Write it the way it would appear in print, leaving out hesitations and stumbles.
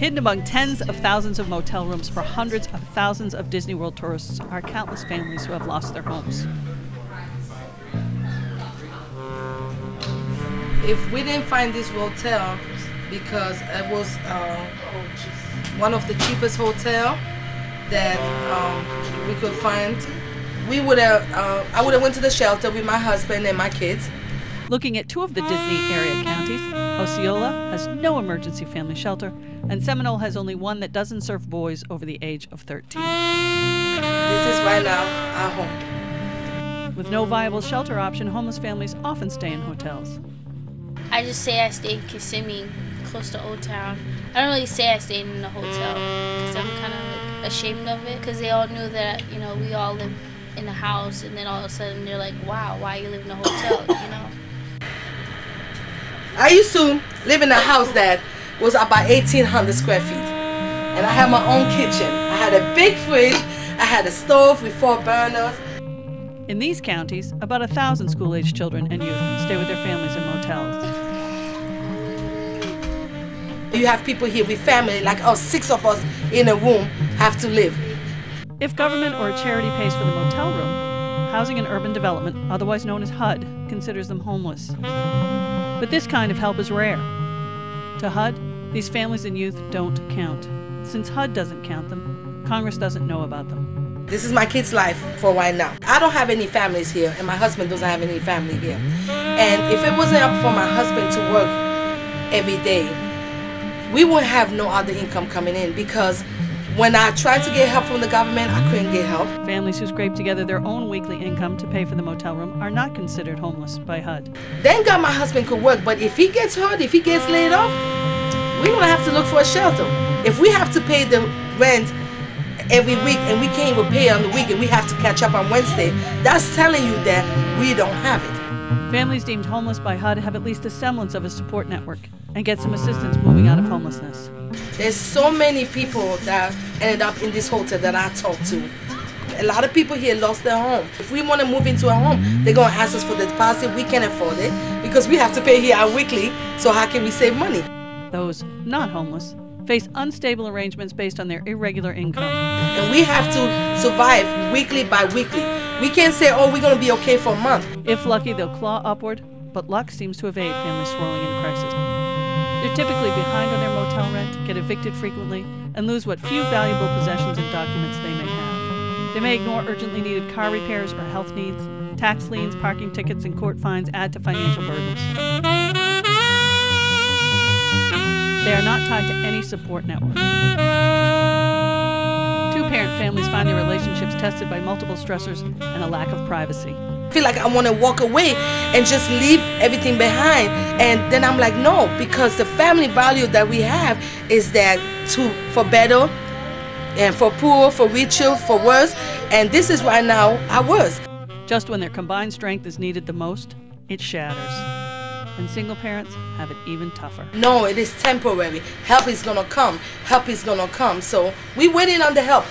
Hidden among tens of thousands of motel rooms for hundreds of thousands of Disney World tourists are countless families who have lost their homes. If we didn't find this hotel because it was one of the cheapest hotel that we could find, I would have went to the shelter with my husband and my kids. Looking at two of the Disney area counties, Osceola has no emergency family shelter, and Seminole has only one that doesn't serve boys over the age of 13. This is right now our home. With no viable shelter option, homeless families often stay in hotels. I just say I stayed in Kissimmee, close to Old Town. I don't really say I stayed in a hotel because I'm kind of like ashamed of it, because they all knew that, you know, we all live in a house, and then all of a sudden they're like, wow, why you live in a hotel, you know? I used to live in a house that was about 1,800 square feet. And I had my own kitchen. I had a big fridge. I had a stove with 4 burners. In these counties, about 1,000 school-aged children and youth stay with their families in motels. You have people here with family, like 6 of us in a room have to live. If government or a charity pays for the motel room, Housing and Urban Development, otherwise known as HUD, considers them homeless. But this kind of help is rare. To HUD, these families and youth don't count. Since HUD doesn't count them, Congress doesn't know about them. This is my kid's life for right now. I don't have any families here, and my husband doesn't have any family here. And if it wasn't up for my husband to work every day, we wouldn't have no other income coming in, because when I tried to get help from the government, I couldn't get help. Families who scrape together their own weekly income to pay for the motel room are not considered homeless by HUD. Thank God my husband could work, but if he gets hurt, if he gets laid off, we're gonna have to look for a shelter. If we have to pay the rent every week and we can't even pay on the week and we have to catch up on Wednesday, that's telling you that we don't have it. Families deemed homeless by HUD have at least a semblance of a support network and get some assistance moving out of homelessness. There's so many people that ended up in this hotel that I talked to. A lot of people here lost their home. If we want to move into a home, they're going to ask us for the deposit. We can't afford it because we have to pay here our weekly, so how can we save money? Those not homeless face unstable arrangements based on their irregular income. And we have to survive weekly by weekly. We can't say, oh, we're going to be okay for a month. If lucky, they'll claw upward, but luck seems to evade families swirling in crisis. They're typically behind on their motel rent, get evicted frequently, and lose what few valuable possessions and documents they may have. They may ignore urgently needed car repairs or health needs. Tax liens, parking tickets, and court fines add to financial burdens. They are not tied to any support network. Two-parent families find their relationships tested by multiple stressors and a lack of privacy. I feel like I want to walk away and just leave everything behind, and then I'm like, no, because the family value that we have is that for better and for poor, for richer, for worse, and this is right now our worst. Just when their combined strength is needed the most, it shatters. And single parents have it even tougher. No, it is temporary. Help is gonna come. Help is gonna come. So we're waiting on the help.